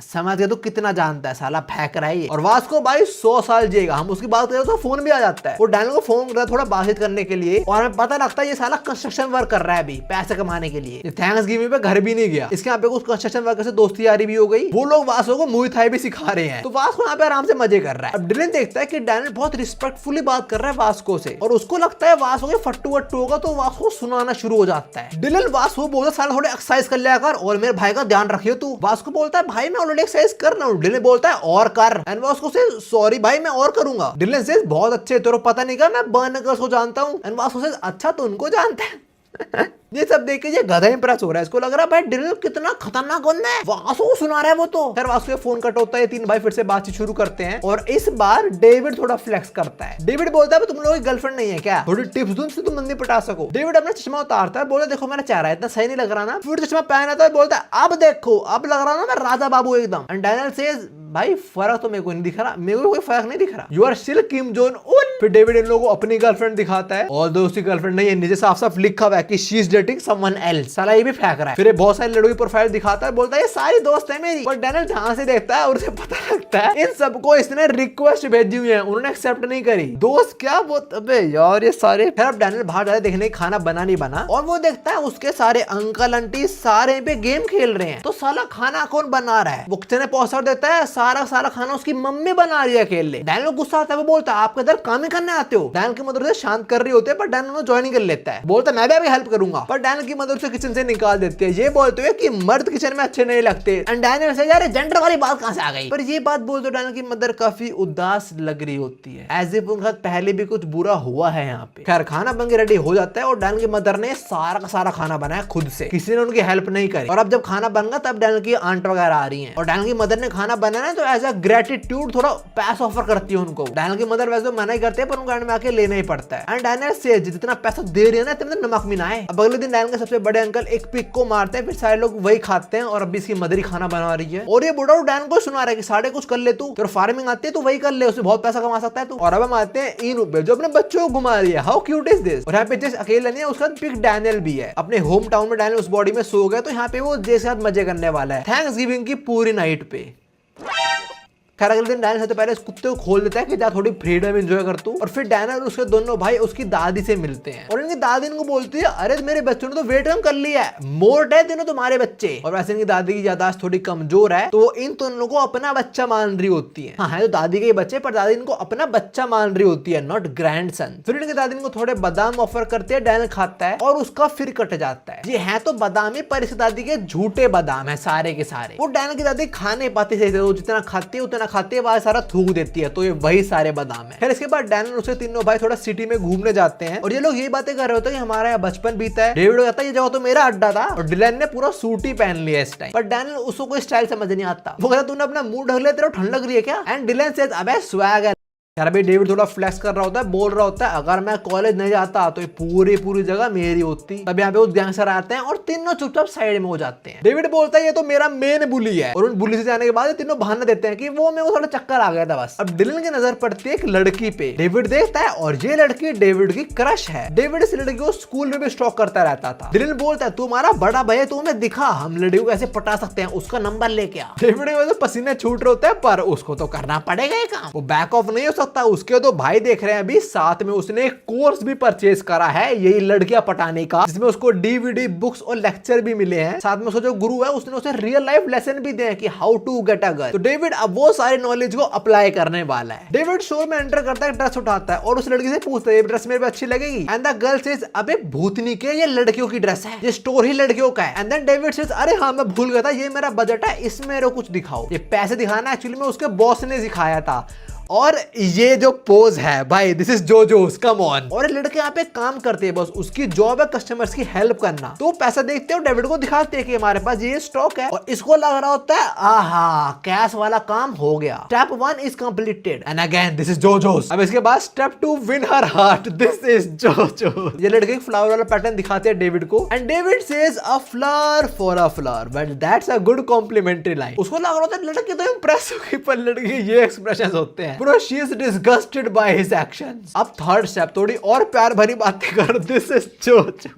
समझ गया तू कितना जानता है, साला फेंक रहा है। और वास्को भाई 100 साल जिएगा। हम उसकी बात करें तो फोन भी आ जाता है। वो डैनियल को फोन कर रहा है थोड़ा बातचीत करने के लिए और हमें पता लगता है ये साला कंस्ट्रक्शन वर्क कर रहा है अभी पैसे कमाने के लिए। थैंक्स गिविंग पे घर भी नहीं गया, इसके यहाँ पे कुछ कंस्ट्रक्शन वर्कर से दोस्ती यारी भी हो गई। वो लोग वास्को को मुई थाई भी सिखा रहे हैं, तो वास्को यहाँ पे आराम से मजे कर रहा है। अब डिलन देखता है कि डैनियल बहुत रिस्पेक्टफुली बात कर रहा है वास्को से और उसको लगता है वास्को के फट्टू वट्टू होगा, तो वास्को सुनाना शुरू हो जाता है। डिलन वास्को बोलता साला थोड़े एक्सरसाइज कर लिया कर और मेरे भाई का ध्यान रखियो तू। वास्को बोलता है भाई मैं ऑलरेडी एक्सरसाइज कर रहा हूँ। डिलन बोलता है और कर। एंड वास्को से सॉरी भाई मैं और करूंगा। डिलन से बहुत अच्छे, तेरे पता नहीं क्या मैं बर्न नकल्स को जानता हूँ। एंड वास्को से अच्छा तो उनको जानता है। ये सब देख के ये गधा इंप्रेस हो रहा है। इसको लग रहा है भाई डिलन कितना खतरनाक बंदा है, वास्को को सुना रहा है वो तो। फिर वास्को फोन कट होता है, तीन भाई फिर से बातचीत शुरू करते हैं और इस बार डेविड थोड़ा फ्लेक्स करता है। डेविड बोलता है तुम लोगों की गर्लफ्रेंड नहीं है क्या, थोड़ी टिप्स दूं जिससे तुम बंदी पटा सको। डेविड अपना चश्मा उतारता है, बोलता देखो मेरा चेहरा इतना सही नहीं लग रहा ना। फिर चश्मा पहनता है, बोलता है अब देखो अब लग रहा ना मैं राजा बाबू एकदम। एंड डैनियल सेज भाई फर्क तो मेरे को नहीं दिख रहा, मेरे को कोई फर्क नहीं दिख रहा, you are still Kim Jong Un. फिर डेविड इन लोगों को अपनी गर्लफ्रेंड दिखाता है और दोस्ती गर्लफ्रेंड नहीं है, नीचे साफ साफ लिखा हुआ है कि she is dating someone else. साला ये भी फेंक रहा है। फिर बहुत सारी लड़की प्रोफाइल दिखाता है, बोलता है ये सारी दोस्त है मेरी। पर डैनियल ध्यान से देखता है और उसे पता लगता है इन सबको इसने रिक्वेस्ट भेजी हुई है, उन्होंने एक्सेप्ट नहीं करी। दोस्त क्या वो, अबे यार ये सारे। फिर अब डैनियल बाहर जाते देखने खाना बना नहीं बना और वो देखता है उसके सारे अंकल आंटी सारे पे गेम खेल रहे हैं। तो साला खाना कौन बना रहा है, वो कितने पहुंचा देता है सारा खाना उसकी मम्मी बना रही है अकेले। डैनियल को गुस्सा आता है, वो बोलता है आप इधर काम ही करने आते हो। डैनियल की मदर से शांत कर रही होती है पर डैनियल को ज्वाइन कर लेता है, बोलता है मैं भी अभी हेल्प करूंगा। पर डैनियल की मदर से किचन से निकाल देती है, ये बोलते हुए कि मर्द किचन में अच्छे नहीं लगते। एंड डैनियल से यार जेंडर वाली बात कहां से आ गई। पर ये बात बोलते डैनियल की मदर काफी उदास लग रही होती है, एज इफ उनके साथ पहले भी कुछ बुरा हुआ है यहाँ पे। खैर खाना बन के रेडी हो जाता है और डैनियल की मदर ने सारा का सारा खाना बनाया खुद से, किसी ने उनकी हेल्प नहीं करी। और अब जब खाना बन गया तब डैनियल की आंट वगैरह आ रही है और डैनियल की मदर ने खाना बनाना तो एज अ ग्रेटिट्यूड थोड़ा पैसा ऑफर करती है उनको। डैनियल की मदर वैसे मना ही करते हैं पर उनको एंड में आके लेना ही पड़ता है। एंड डैनियल से जितना पैसा दे रही है ना इतना नमक भी ना है। अब अगले दिन डैनियल के सबसे बड़े अंकल एक पिक को मारते हैं, फिर सारे लोग वही खाते हैं और अभी इसकी मदर ही खाना बना रही है। और ये बुढ़ा डैनियल को सुना रहा है कि साढ़े कुछ कर ले तू, तेरे फार्मिंग आती है तो वही कर ले, उससे बहुत पैसा कमा सकता है तू। और अब हम आते हैं इन पे जो अपने बच्चों को घुमा रही है, हाउ क्यूट इज दिस। और यहाँ पे जैसे अकेला नहीं है, उसका पिक डैनियल भी है। अपने होम टाउन में डैनियल उस बॉडी में सो गया तो यहाँ पे वो जैसे साथ मजे करने वाला है थैंक्स गिविंग की पूरी नाइट पे। खैर अगले दिन डैनियल सबसे पहले इस कुत्ते को खोल देता है कि जा थोड़ी फ्रीडम एंजॉय कर तू। और फिर डैनियल और उसके दोनों भाई उसकी दादी से मिलते हैं और इनकी दादी इनको बोलती है अरे मेरे बच्चों ने तो वेट कम कर लिया है, मोट है तीनों तुम्हारे बच्चे। और वैसे इनकी दादी की याददाश्त थोड़ी कमजोर है तो इन दोनों को अपना बच्चा मान रही होती है। हाँ है तो दादी के बच्चे पर दादी इनको अपना बच्चा मान रही होती है, नॉट ग्रैंड सन। फिर इनकी दादी इनको थोड़े बादाम ऑफर करते हैं, डैनियल खाता है और उसका फिर कट जाता है। ये है तो बादाम ही पर इसकी दादी के झूठे बादाम है सारे के सारे। वो डैनियल की दादी खा नहीं पाती सही से, जितना खाती है उतना खाती है, सारा थूक देती है, तो ये वही सारे बादाम है। फिर इसके बाद डैनियल उसके तीनों भाई थोड़ा सिटी में घूमने जाते हैं और ये लोग ये बातें कर रहे होते हैं कि हमारा यहाँ बचपन बीता है। डेविड कहता है ये जगह तो मेरा अड्डा था और डिलन ने पूरा सूट ही पहन लिया इस टाइम। पर डैनियल उसको कोई स्टाइल समझ नहीं आता, वो कहता तूने अपना मुंह ढक लिया, तेरा ठंड लग रही है क्या। एंड डिलन सेज अबे स्वैग है। यार भाई डेविड थोड़ा फ्लेक्स कर रहा होता है, बोल रहा होता है अगर मैं कॉलेज नहीं जाता तो ये पूरी जगह मेरी होती। तब यहाँ पे उस गैंगस्टर आते हैं और तीनों चुपचाप साइड में हो जाते हैं। डेविड बोलता है ये तो मेरा मेन बुली है और उन बुली से जाने के बाद तीनों बहाना देते हैं कि वो मेरे को थोड़ा चक्कर आ गया था बस। अब डिलन की नजर पड़ती है एक लड़की पे, डेविड देखता है और ये लड़की डेविड की क्रश है। डेविड इस लड़की को स्कूल में भी स्टॉक करता रहता था। डिलन बोलता है तुम्हारा बड़ा भैया तुम्हें दिखा, हम लड़कियों को कैसे पटा सकते हैं, उसका नंबर लेके आ। डेविड के पसीने छूट रहे होते हैं पर उसको तो करना पड़ेगा ये काम। वो बैक ऑफ नहीं हो सकता है, उसके तो भाई देख रहे हैं अभी साथ में उसने एक कोर्स भी परचेज करा है यही लड़कियां पटाने का, जिसमें उसको डीवीडी बुक्स और लेक्चर भी मिले हैं। साथ में उसका जो गुरु है उसने उसे रियल लाइफ लेसन भी दिए कि how to get a girl. तो डेविड अब वो सारे नॉलेज को अप्लाई करने वाला है। डेविड शो में एंटर करता है, ड्रेस उठाता है और उस लड़की से पूछता है ये ड्रेस मेरे पे अच्छी लगेगी। एंड द गर्ल सेज अबे भूतनी के ये लड़कियों की ड्रेस है, ये स्टोर ही लड़कियों का है। एंड देन डेविड सेज अरे हाँ मैं भूल गया था, ये मेरा बजट है, इसमें मेरे को कुछ दिखाओ। ये पैसे दिखाना एक्चुअली में उसके बॉस ने सिखाया था। और ये जो पोज है भाई, this is Jojo's, come on. और ये लड़के यहाँ पे काम करते हैं, बस उसकी जॉब है कस्टमर्स की हेल्प करना। तो पैसा देखते हो डेविड को दिखाते हैं कि हमारे पास ये स्टॉक है और इसको लग रहा होता है आहा कैश वाला काम हो गया। Step 1 is completed and again this is Jojo's. अब इसके बाद step 2 win her heart, this is Jojo's. ये लड़के फ्लावर वाला पैटर्न दिखाते हैं डेविड को and David says a flower for a flower, but that's a good complimentary line. उसको लग रहा होता है लड़की तो इंप्रेस हो गई, पर लड़की ये एक्सप्रेशन होते हैं Bro, she is disgusted by his actions. अब थर्ड स्टेप थोड़ी और प्यार भरी बातें कर, दिस इज जोजो।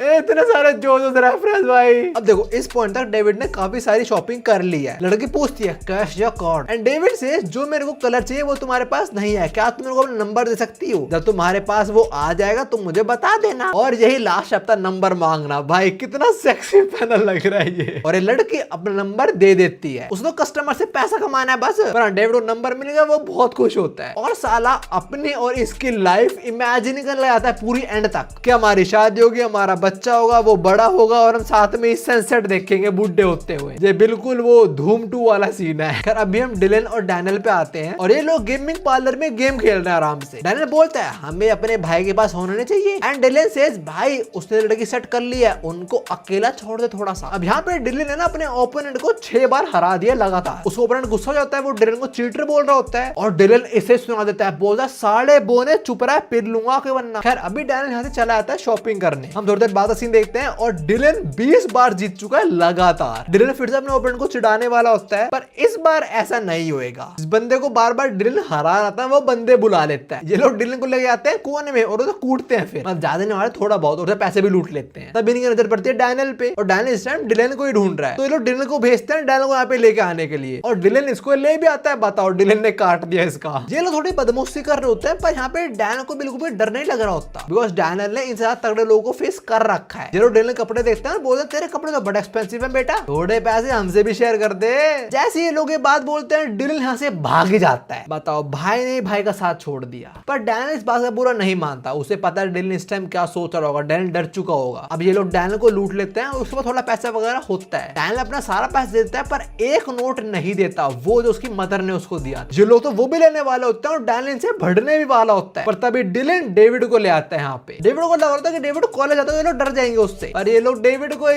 इतने सारे जोजोस रेफरेंस भाई। अब देखो इस पॉइंट तक डेविड ने काफी सारी शॉपिंग कर ली है। लड़की पूछती है कैश या कार्ड एंड डेविड से जो मेरे को कलर चाहिए वो तुम्हारे पास नहीं है, क्या तुम मेरे को अपना नंबर दे सकती हो? जब तुम्हारे पास वो आ जाएगा तुम मुझे बता देना। और यही लास्ट स्टेप था, नंबर मांगना। भाई कितना सेक्सी पैनल लग रहा है ये। और ये लड़की अपना नंबर दे देती है, उसको कस्टमर से पैसा कमाना है बस। पर डेविड को नंबर मिल गया, वो बहुत खुश होता है और साला अपनी और इसकी लाइफ इमेजिन करने जाता है पूरी एंड तक कि हमारी शादी होगी, हमारा बच्चा होगा, वो बड़ा होगा और हम साथ में सनसेट देखेंगे बूढ़े होते हुए। ये बिल्कुल वो धूम 2 वाला सीन है। खैर अभी हम डिलन और डैनियल पे आते हैं और ये लोग गेमिंग पार्लर में गेम खेल रहे हैं आराम से। डैनियल बोलता है हमें अपने भाई के पास होना नहीं चाहिए एंड डिलन सेज भाई उसने लड़की सेट कर ली है, उनको अकेला छोड़ दे थोड़ा सा। अब यहाँ पे डिलन है ना अपने ओपोनेंट को 6 बार हरा दिया लगातार। उसको ओपोनेंट गुस्सा हो जाता है, वो डिलन को चीटर बोल रहा होता है और डिलन इसे सुना देता है, बोलता है साढ़े बोने चुप रहा है पिर लूंगा के वरना। खैर अभी डैनियल यहाँ से चला आता है शॉपिंग करने। हम थोड़ी देर बाद सीन देखते हैं और डिलन 20 बार जीत चुका है लगातार। डिलन फिर से अपने ओपोनेंट को चिढ़ाने वाला होता है, पर इस बार ऐसा नहीं होएगा। इस बंदे को बार बार डिलन हरा रहा है, वो बंदे बुला लेता है। ये लोग डिलन को लेके आते हैं कोने में और उसे कूटते हैं, फिर ज्यादा नहीं मारे थोड़ा बहुत और पैसे भी लूट लेते हैं। तब इनकी नजर पड़ती है डैनियल पे और डैनियल इस टाइम डिलन को ही ढूंढ रहा है। तो ये लोग डिलन को भेजते हैं डैनियल को यहाँ पे लेके आने के लिए और डिलन इसको ले भी आता है। बताओ डिलन ने काट दिया इसका। ये लोग थोड़ी बदमाशी कर रहे होते हैं, पर यहाँ पे डैनियल को बिल्कुल भी डर नहीं लग रहा होता, बिकॉज डैनियल ने इनसे ज्यादा तगड़े लोगों को फेस कर रखा है। ये लोग डिलन कपड़े देखते हैं, बोलते तेरे कपड़े तो बड़े एक्सपेंसिव है बेटा, थोड़े पैसे हमसे भी शेयर कर दे। जैसे ये लोग ये बात बोलते हैं डिलन यहाँ से भाग ही जाता है। बताओ भाई ने भाई का साथ छोड़ दिया, पर डैनियल इस बात का बुरा नहीं मानता। उसे पता है डिलन इस टाइम क्या सोच रहा होगा, डैनियल डर चुका होगा। अब ये लोग डैनियल को लूट लेते हैं, उसके बाद थोड़ा पैसा वगैरह होता है। डैनियल अपना सारा पैसा देता है पर एक नोट नहीं देता, वो जो उसकी मदर ने उसको दिया। ये लोग तो वो भी लेने वाले होते हैं और डैनियल से भड़ने भी वाला होता है। पर तभी डिलन डेविड को ले आता है। यहाँ पे डेविड को लग रहा था कि डेविड कॉलेज आता है, ये लोग डर जाएंगे उससे, और ये लोग डेविड को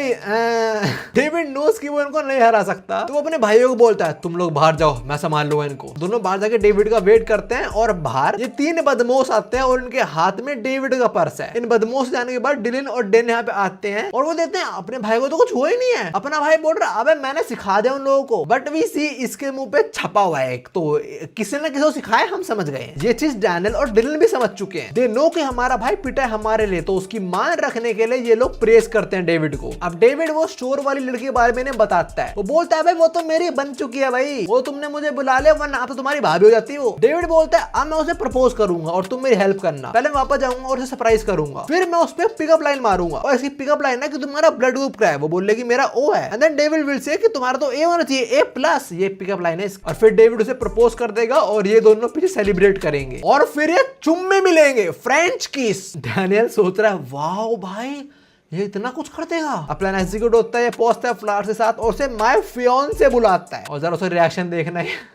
डेविड नोस कि वो इनको नहीं हरा सकता, तो वो अपने भाइयों को बोलता है तुम लोग बाहर जाओ मैं संभाल लूंगा इनको। दोनों बाहर जाके डेविड का वेट करते हैं और बाहर ये 3 बदमाश आते हैं और इनके हाथ में डेविड का पर्स है। इन बदमाश जाने के बाद डिलन और डेन यहाँ पे आते हैं और वो देखते हैं अपने भाई को तो कुछ हुआ ही नहीं है। अपना भाई बोल रहा अबे मैंने सिखा दिया उन लोगों को, बट वी सी इसके मुंह पे छपा हुआ है एक, तो किसी ने किसी को सिखाया, हम समझ गए। ये चीज डैनियल और डिलन भी समझ चुके हैं। दे नो कि हमारा भाई पिटा है हमारे लिए, तो उसकी मान रखने के लिए ये लोग प्रेस करते हैं डेविड को। अब डेविड वो स्टोर वाली लड़की के बारे में बताता है। वो बोलता है भाई वो तो मेरी बन चुकी है भाई, वो तुमने मुझे बुला लिया वरना आप तो तुम्हारी भाभी हो जाती हो। डेविड बोलता है अब मैं उसे प्रपोज करूंगा और तुम मेरी हेल्प करना। पहले मैं वापस जाऊंगा और उसे सरप्राइज करूंगा, फिर मैं उस पर पिकअप लाइन मारूंगा और ऐसी पिकअप लाइन है कि तुम्हारा ब्लड ग्रुप क्या है, वो बोलेगी मेरा ओ है। And then David will say कि तुम्हारा तो ए होना चाहिए, A+, ये पिकअप लाइन है। और फिर डेविड उसे प्रपोज कर देगा और ये दोनों पीछे सेलिब्रेट करेंगे और फिर ये चुम्मे मिलेंगे, फ्रेंच किस। डैनियल सोच रहा है वाओ भाई ये इतना कुछ कर देगा। अपना एग्जीक्यूट होता है, पहुंचता है फ्लावर के साथ और उसे माय फियांसे बुलाता है और जरा उसे रिएक्शन देखना है।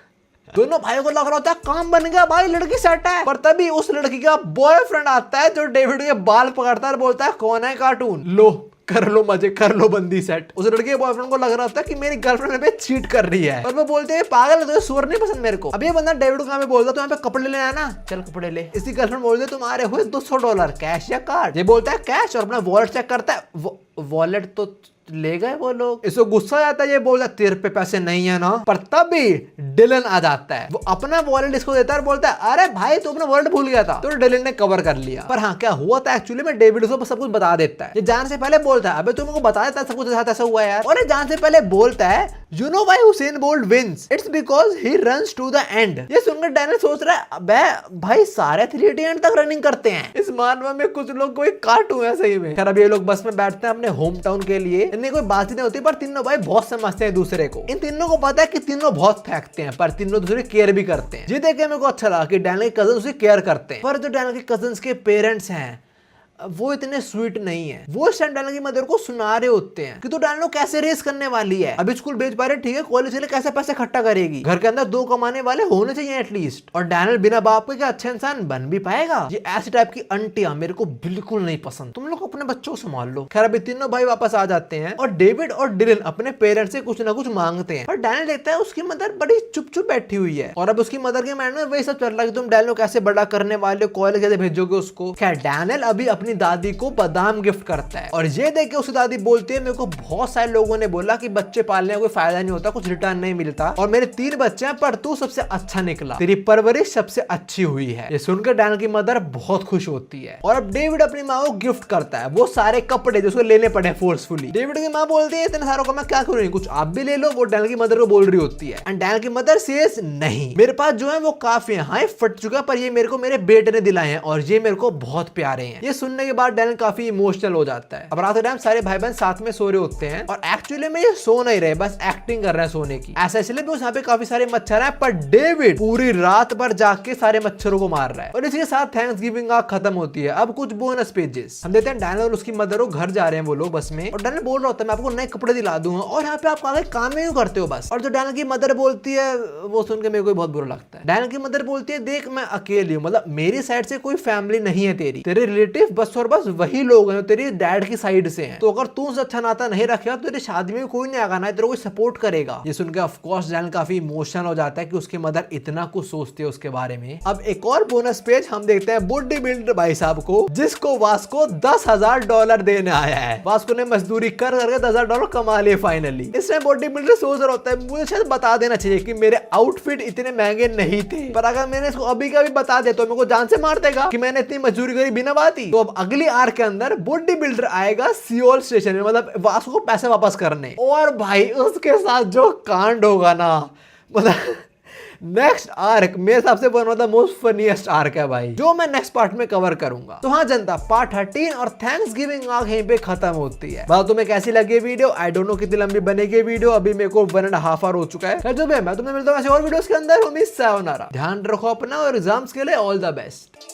दोनों भाइयों को लग रहा होता है काम बन गया भाई, लड़की सेट है। पर तभी उस लड़की का बॉयफ्रेंड आता है जो डेविड के बाल पकड़ता है और बोलता है कौन है कार्टून, लो कर लो मजे, कर लो बंदी सेट। उस लड़के के बॉयफ्रेंड को लग रहा था कि मेरी गर्लफ्रेंड मेरे पे चीट कर रही है और वो बोलते हैं पागल है तुझे सुअर नहीं पसंद मेरे को। अब ये बंदा डेविड को यहाँ पे बोलता तो यहाँ पे कपड़े लेना है ना, चल कपड़े ले। इसकी गर्लफ्रेंड बोलते तुम्हारे हुए $200 कैश या कार्ड। ये बोलता है कैश और अपना वॉलेट चेक करता है, वॉलेट तो ले गए वो लोग। इसको गुस्सा आ जाता है, ये बोलता है तेरे पे पैसे नहीं है ना। पर तभी डिलन आ जाता है, वो अपना वॉलेट इसको देता है और बोलता है अरे भाई तू अपना वॉलेट भूल गया था। तो डिलन ने कवर कर लिया। पर हाँ, क्या हुआ था एक्चुअली में, डेविड उसको सब कुछ बता देता है। ये जाने से पहले बोलता है अबे तू मेरे को बता देता सब कुछ ऐसा हुआ यार। और ये जाने से पहले बोलता है you know why Usain Bolt wins, it's because he runs to the end. ये सुनकर डैनियल सोच रहा है अबे भाई सारे 3 एंड तक रनिंग करते हैं। इस मानवा में कुछ लोग कोई कार्टून है सही में। खैर अब ये लोग बस में बैठते हैं अपने होम टाउन के लिए। इनमें कोई बात नहीं होती, पर तीनों भाई बहुत समझते हैं दूसरे को। इन तीनों को पता है कि तीनों बहुत फेंकते हैं, पर तीनों दूसरे केयर भी करते हैं। ये देख के मेरे को अच्छा लगा कि डैनियल के कजन उसे केयर करते हैं। पर जो डैनियल के कजन्स के पेरेंट्स हैं वो इतने स्वीट नहीं है। वो इस टाइम डैनियल की मदर को सुना रहे होते हैं कि तो डैनियल कैसे रेस करने वाली है, अभी स्कूल भेज पा रहे ठीक है, कॉलेज के लिए कैसे पैसे इकट्ठा करेगी, घर के अंदर 2 कमाने वाले होने चाहिए एटलीस्ट, और डैनियल बिना बाप के क्या अच्छा इंसान बन भी पाएगा। ये ऐसी टाइप की आंटियां मेरे को बिल्कुल नहीं पसंद। तुम लोग अपने बच्चों को संभाल लो। खैर अभी तीनों भाई वापस आ जाते हैं और डेविड और डिलन अपने पेरेंट्स से कुछ ना कुछ मांगते हैं। पर डैनियल देखता है उसकी मदर बड़ी चुप बैठी हुई है और अब उसकी मदर के माइंड में वही सब चल रहा है कि तुम डैनियल को कैसे बड़ा करने वाले हो, कॉलेज कैसे भेजोगे उसको। खैर डैनियल अभी अपनी दादी को बादाम गिफ्ट करता है और ये देख के उसकी दादी बोलती है मेरे को बहुत सारे लोगों ने बोला कि बच्चे पालने का कोई फायदा नहीं होता, कुछ रिटर्न नहीं मिलता, और मेरे 3 बच्चे हैं पर तू सबसे अच्छा निकला, तेरी परवरिश सबसे अच्छी हुई है। ये सुनकर डैनियल की मदर बहुत खुश होती है और अब डेविड अपनी माँ को गिफ्ट करता है वो सारे कपड़े जो उसको लेने पड़े फोर्सफुली। डेविड की माँ बोलती है इतने सारों का मैं क्या करूँ, कुछ आप भी ले लो। वो डैनियल की मदर को बोल रही होती है एंड डैनियल की मदर सेज नहीं, मेरे पास जो है वो काफी है, हाँ फट चुका पर ये मेरे को मेरे बेटे ने दिलाए हैं और ये मेरे को बहुत प्यारे हैं। ये सुनने के बाद डैनियल काफी इमोशनल हो जाता है। अब रात के टाइम सारे भाई बहन साथ में सो रहे होते हैं और एक्चुअली में ये सो नहीं रहे, बस एक्टिंग कर रहे हैं सोने की। ऐसा इसलिए भी यहाँ पे काफी सारे मच्छर हैं, पर डेविड पूरी रात भर जाग के सारे मच्छरों को मार रहा है। और इसके साथ थैंक्सगिविंग खत्म होती है। अब कुछ बोनस पेजेस हम देते हैं। डैनियल और उसकी मदर को घर जा रहे हैं वो लोग बस में, और डैनियल बोल रहा होता है मैं आपको नए कपड़े दिला दूंगा और यहाँ पे आप आगे काम नहीं करते हो बस। और जो डैनियल की मदर बोलती है वो सुन के मेरे को बहुत बुरा लगता है। डैनियल की मदर बोलती है देख मैं अकेली हूँ, मतलब मेरी साइड से कोई फैमिली नहीं है, तेरे रिलेटिव बस और बस वही लोग हैं तेरी डैड की साइड से हैं, तो अगर तू उससे अच्छा नाता नहीं रखेगा तो तेरी शादी में कोई नहीं आएगा, ना तेरे को सपोर्ट करेगा। ये सुनकर ऑफ कोर्स डैनियल काफी इमोशनल हो जाता है कि उसकी मदर इतना कुछ सोचती है उसके बारे में। अब एक और बोनस पेज हम देखते हैं बॉडी बिल्डर भाई साहब को, जिसको वास्को $10,000 देने आया है। वास्को ने मजदूरी कर करके $10,000 कमा लिए फाइनली। इसने बॉडी बिल्डर सोच रहा होता है मुझे शायद बता देना चाहिए कि मेरे आउटफिट इतने महंगे नहीं थे, पर अगर मैंने इसको अभी का भी बता दे तो मेरे को जान से मार देगा कि मैंने इतनी मजदूरी करी बिना बात ही। तो अब अगली आर्क के अंदर बॉडी बिल्डर आएगा सियोल स्टेशन में, मतलब वास्को को पैसे वापस करने, और भाई उसके साथ जो कांड होगा ना, मतलब नेक्स्ट आर्क मेरे हिसाब से one of the most funniest arc है भाई, जो मैं नेक्स्ट पार्ट में कवर करूंगा। तो हाँ जनता, पार्ट 13 और थैंक्सगिविंग आर्क यहीं पे खत्म होती है। बात तुम्हें कैसी लगी वीडियो, आई डोंट नो कितनी लंबी बनेगी वीडियो, अभी मेरे को 1.5 आवर हो चुका है। जो मैं तुम्हें मिलता हूँ ऐसे और वीडियोस के अंदर। उम्मीद सायोनारा, ध्यान रखो अपना और एग्जाम्स के लिए ऑल द बेस्ट।